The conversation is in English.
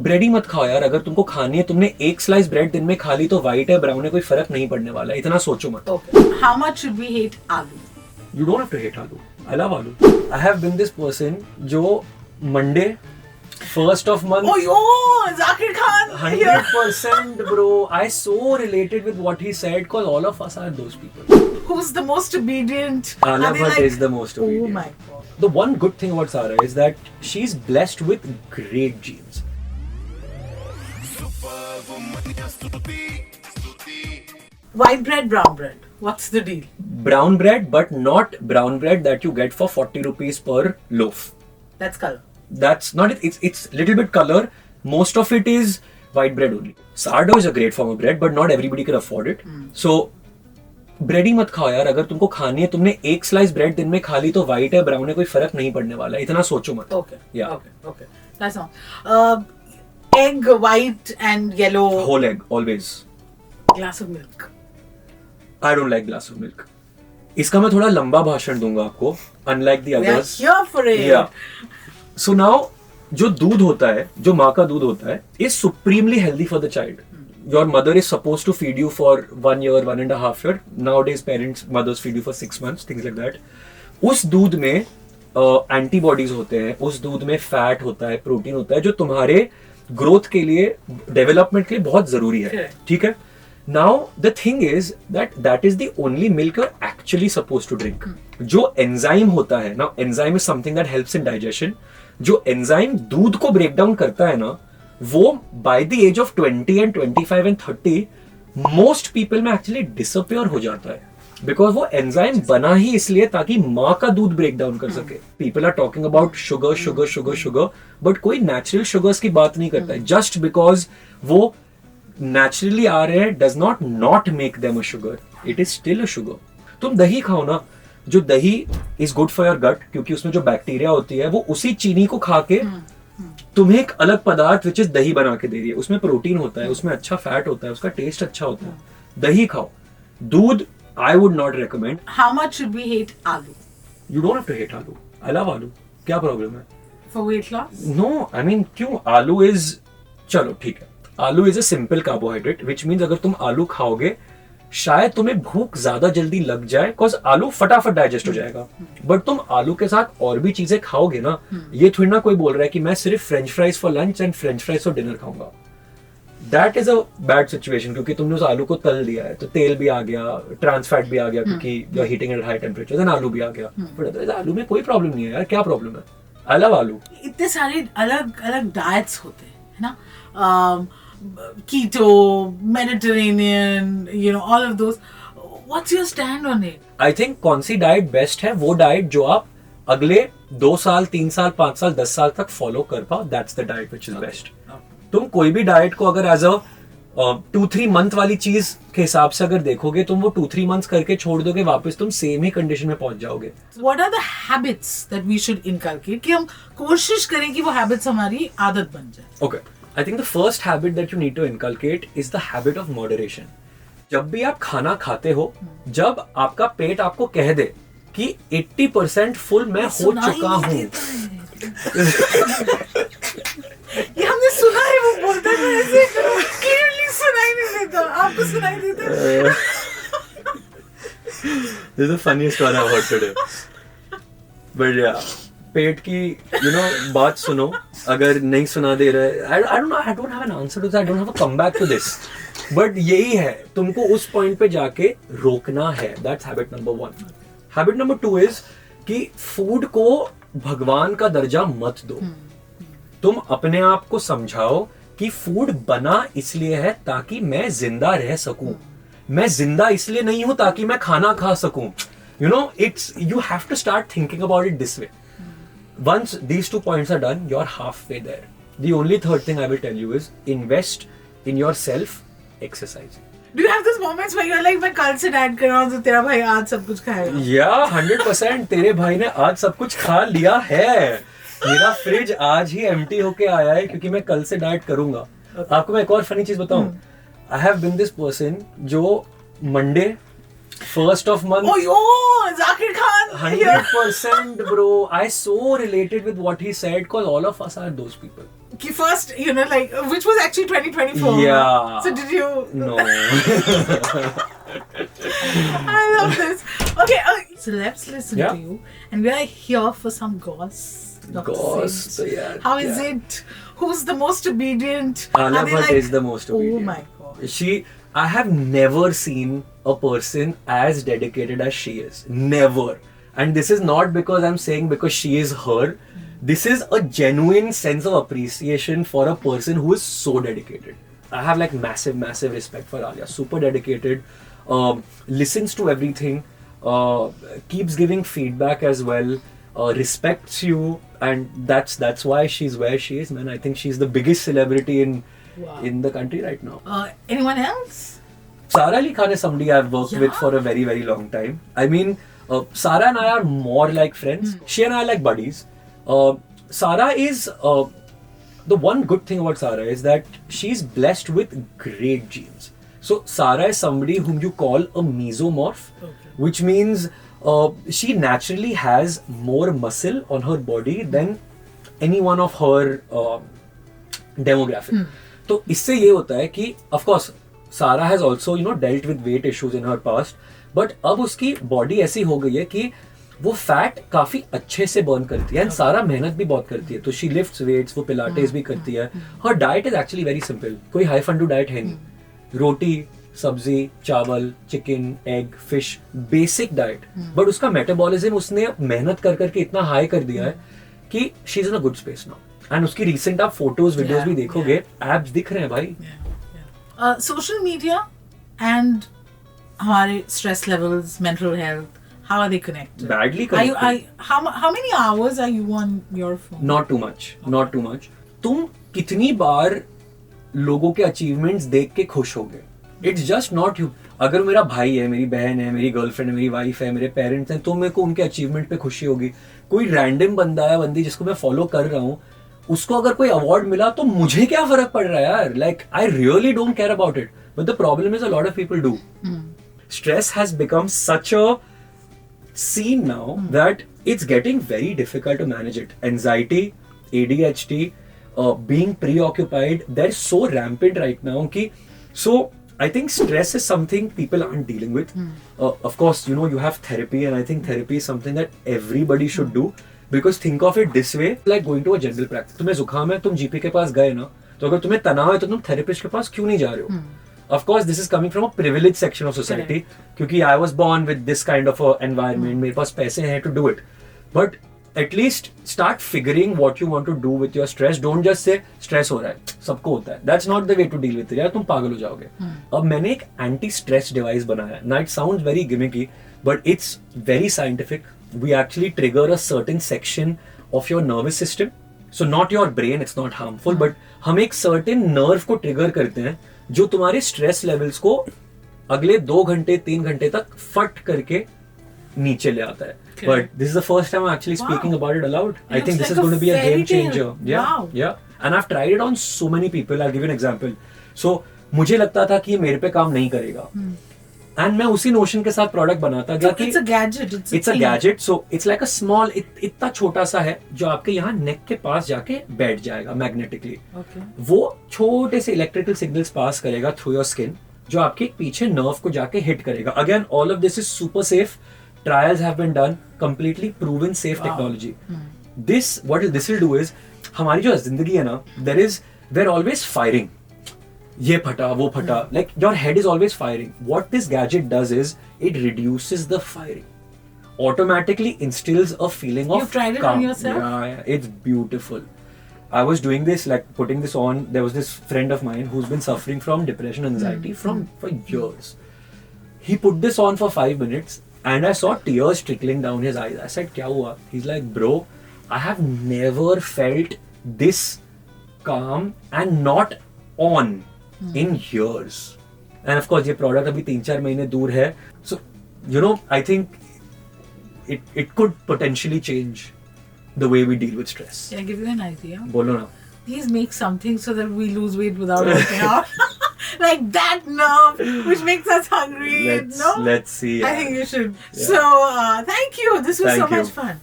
Bread ही मत खाओ यार, अगर तुमको खानी है, तुमने एक स्लाइस ब्रेड दिन में खा ली तो व्हाइट है ब्राउन है कोई फर्क नहीं पड़ने वाला है, इतना सोचो मत. Okay. How much should we hate aloo? You don't have to hate aloo. I love aloo. I have been this person जो Monday, first of month. Oh, yo, Zakir Khan. 100% bro. I so related with what he said because all of us are those people. Who's the most obedient? Alia Are they Bhatt is the most obedient. Oh my god. The one good thing about Sara is that she's blessed with great genes. White bread, brown bread. What's the deal? Brown bread, but not brown bread that you get for 40 rupees per loaf. That's color. That's not it. It's little bit color. Most of it is white bread only. Sourdough is a great form of bread, but not everybody can afford it. So bread ही मत खाओ यार, अगर तुमको खानी है, तुमने एक स्लाइस ब्रेड दिन में खा ली तो व्हाइट है ब्राउन है कोई फर्क नहीं पड़ने वाला है, इतना सोचो मत. Okay. Yeah. Okay. That's all. Egg, white and yellow. Whole egg always. Glass of milk. I don't like glass of milk. इसका मैं थोड़ा लंबा भाषण दूंगा आपको, unlike the We are others. here for it. Yeah. So now जो दूध होता है, जो माँ का दूध होता है, is supremely healthy for the child. Your mother is supposed to feed you for 1 year, 1.5 years. Nowadays, mothers feed you for 6 months, things like that. उस दूध में एंटीबॉडीज होते हैं, उस दूध में फैट होता है, प्रोटीन होता है, जो तुम्हारे ग्रोथ के लिए, डेवलपमेंट के लिए बहुत जरूरी है. ठीक है. Now the thing is that is the only milk you're actually supposed to drink. जो एंजाइम होता है ना, enzyme is something that helps in digestion. जो एंजाइम दूध को ब्रेक डाउन करता है ना, वो by the age of 20 and 25 and 30 most people में actually disappear हो जाता है, because वो एंजाइम बना ही इसलिए ताकि माँ का दूध ब्रेक डाउन कर सके. People are talking about sugar, but कोई नेचुरल शुगर्स की बात नहीं करता है. Just because वो नेचुरली आ रहे हैं does not make them a sugar. It is still a sugar. तुम दही खाओ ना, जो दही is good for your gut, क्योंकि उसमें जो बैक्टीरिया होती है वो उसी चीनी को खा के तुम्हें एक अलग पदार्थ विच इज दही बना के दे रही है. उसमें प्रोटीन होता है, उसमें अच्छा फैट होता है, उसका टेस्ट अच्छा होता है. दही खाओ. दूध I would not recommend. How much should we hate aloo? You don't have to hate aloo. I love aloo. क्या प्रॉब्लम है? For weight loss? No, I mean क्यों? आलू is, चलो ठीक है, आलू is a simple carbohydrate, which means अगर तुम आलू खाओगे शायद तुम्हें भूख ज्यादा जल्दी लग जाए, बिकॉज आलू फटाफट डाइजेस्ट हो जाएगा. बट तुम आलू के साथ और भी चीजें खाओगे ना, ये थोड़ी ना कोई बोल रहा है कि मैं सिर्फ French fries for lunch and French fries for dinner खाऊंगा. That is a bad situation, क्योंकि तुमने उस आलू को तल दिया है तो तेल भी आ गया, ट्रांस फैट भी आ गया, क्योंकि you are heating at high temperature, then आलू भी आ गया. बट आलू में कोई प्रॉब्लम नहीं है यार, क्या प्रॉब्लम है? आई लव आलू. इतने सारे अलग अलग डाइट्स होते हैं, है ना? Keto, Mediterranean, all of those. What's your stand on it? I think कौन सी डाइट बेस्ट है? वो डाइट जो आप अगले 2 साल, 3 साल, 5 साल, 10 साल तक फॉलो कर पाओ. That's the diet which is best. तुम कोई भी डाइट को अगर एज अ 2-3 मंथ वाली चीज के हिसाब से अगर देखोगे, तुम वो 2-3 मंथ्स करके छोड़ दोगे, वापस तुम सेम ही कंडीशन में पहुंच जाओगे. What are the habits that we should inculcate? कि हम कोशिश करें कि वो हैबिट्स हमारी आदत बन जाए. Okay. I think the first habit that you need to inculcate is the habit of moderation. जब भी आप खाना खाते हो, जब आपका पेट आपको कह दे कि 80% फुल मैं हो चुका हूँ, ये हमने सुना है, वो बोलता है ऐसे क्लियरली सुनाई नहीं देता. आपको सुनाई देता? This is the funniest one I've heard today. But yeah, पेट की बात सुनो. अगर नहीं सुना दे रहे, I don't have an answer to this. I don't have a comeback to this. But यही है, तुमको उस पॉइंट पे जाके रोकना है. That's habit number 1. Habit number 2 is कि फूड को भगवान का दर्जा मत दो. तुम अपने आप को समझाओ कि फूड बना इसलिए है ताकि मैं जिंदा रह सकूं. मैं जिंदा इसलिए नहीं हूं ताकि मैं खाना खा सकूं. You have to start thinking about it this way. Once these 2 points are done, you're halfway there. The only third thing I will tell you is invest in yourself, exercising. Do you have those moments where you're like, मैं कल से diet कर रहा हूँ तो तेरा भाई आज सब कुछ खाएगा? Yeah, 100%. तेरे भाई ने आज सब कुछ खा लिया है. मेरा फ्रिज आज ही एम्प्टी होके आया है क्योंकि मैं कल से डाइट करूंगा. आपको मैं एक और फनी चीज बताऊं. I have been this person जो Monday, first of month. Oh, yo, Zakir Khan. 100% bro. I so related with what he said because all of us are those people. first, like, which was actually 2024. Yeah. So did you? No. I love this. Okay, so let's listen Yeah. to you, and we are here for some goss. Dr. Goss, Sid. yeah, How is yeah. it? Who's the most obedient? Alia Are they Bhatt is the most obedient. Oh my god. I have never seen a person as dedicated as she is. Never. And this is not because I'm saying because she is her. This is a genuine sense of appreciation for a person who is so dedicated. I have like massive, massive respect for Alia. Super dedicated. Listens to everything. Keeps giving feedback as well. Respects you. And that's why she's where she is, man. I think she's the biggest celebrity in the country right now. Anyone else? Sara Ali Khan is somebody I've worked with for a very, very long time. I mean, Sara and I are more like friends. She and I are like buddies. Sara is... the one good thing about Sara is that she's blessed with great genes. So, Sara is somebody whom you call a mesomorph, which means she naturally has more muscle on her body than any one of her demographic. तो इससे ये होता है कि of course Sara has also dealt with weight issues in her past, but अब उसकी body ऐसी हो गई है कि वो फैट काफी अच्छे से बर्न करती है एंड सारा मेहनत भी बहुत करती है. तो शी लिफ्ट्स वेट्स, वो पिलाटेस भी करती है. Her diet is actually very simple, कोई हाई फंडू डाइट है नहीं. रोटी, सब्जी, चावल, chicken, egg, fish, basic diet. But उसका मेटाबॉलिज्म उसने मेहनत कर करके इतना हाई कर दिया है कि she is in a good space now. And उसकी रिसेंट आप फोटोज वीडियोस भी देखोगे, एब्स दिख रहे हैं भाई. सोशल मीडिया एंड हमारे stress levels, mental health, how are they connected? Badly connected. How many hours are you on your phone? Not too much. Not too much. तुम कितनी बार लोगों के अचीवमेंट्स देख के खुश हो गए? It's just not you. अगर मेरा भाई है, मेरी बहन है, मेरी गर्लफ्रेंड है, मेरी वाइफ है, मेरे पेरेंट्स हैं, तो मेरे को उनके अचीवमेंट पे खुशी होगी. कोई रैंडम बंदा है, बंदी जिसको मैं फॉलो कर रहा हूँ, उसको अगर कोई अवार्ड मिला तो मुझे क्या फर्क पड़ रहा है यार? Like I really don't care about it. But the problem is a lot of people do. Stress has become such a scene now that it's getting very difficult to manage it. Anxiety, ADHD, being preoccupied, they're so rampant right now. So I think stress is something people aren't dealing with. Of course, you have therapy, and I think therapy is something that everybody should do. Because think of it this way, like going to a general practice. तुम्हें जुकाम है, तुम GP के पास गए ना, तो अगर तुम्हें तनाव है तो तुम थेरेपिस्ट के पास क्यों नहीं जा रहे हो? Of course, this is coming from a privileged section of society. क्योंकि I was born with this kind of a environment. मेरे पास पैसे हैं to do it. But at least start figuring what you want to do with your stress. Don't just say stress हो रहा है, सबको होता है. That's not the way to deal with it. यार तुम पागल हो जाओगे. अब मैंने एक anti-stress device बनाया है. Now it sounds very gimmicky, but it's very scientific. We actually trigger a certain section of your nervous system. So not your brain, it's not harmful, but हम एक certain nerve को trigger करते हैं जो तुम्हारे stress levels को अगले 2 घंटे 3 घंटे तक फट करके नीचे ले आता है. But this is the first time I actually speaking about it aloud. I think this is going to be a game changer. Yeah and I have tried it on so many people. I will give an example. सो मुझे लगता था कि ये मेरे पे काम नहीं करेगा, एंड मैं उसी नोशन के साथ प्रोडक्ट बनाता गया कि it's a gadget. So it's like a small, इतना छोटा सा है जो आपके यहाँ नेक के पास जाके बैठ जाएगा मैग्नेटिकली. वो छोटे से इलेक्ट्रिकल सिग्नल्स पास करेगा थ्रू योर स्किन, जो आपके पीछे नर्व को जाके हिट करेगा. Again all of this is super safe. Trials have been done, completely proven safe technology. This what this will do is, हमारी जो जिंदगी है ना, वी आर ऑलवेज फायरिंग. ये फटा, वो फटा, like your head is always firing. What this gadget does is it reduces the firing, automatically instills a feeling of You've tried it calm. on yourself? Yeah, it's beautiful. I was doing this, like putting this on. There was this friend of mine who's been suffering from depression, anxiety for years. He put this on for 5 minutes and I saw tears trickling down his eyes. I said, "Kya hua?" He's like, "Bro, I have never felt this calm and not on in years." And of course, ये product अभी 3-4 महीने दूर है. So, I think it could potentially change the way we deal with stress. Can I give you an idea? बोलो ना. Please make something so that we lose weight without working out. Like that nerve which makes us hungry. Let's see. I think you should. Yeah. So, thank you. This was so much fun.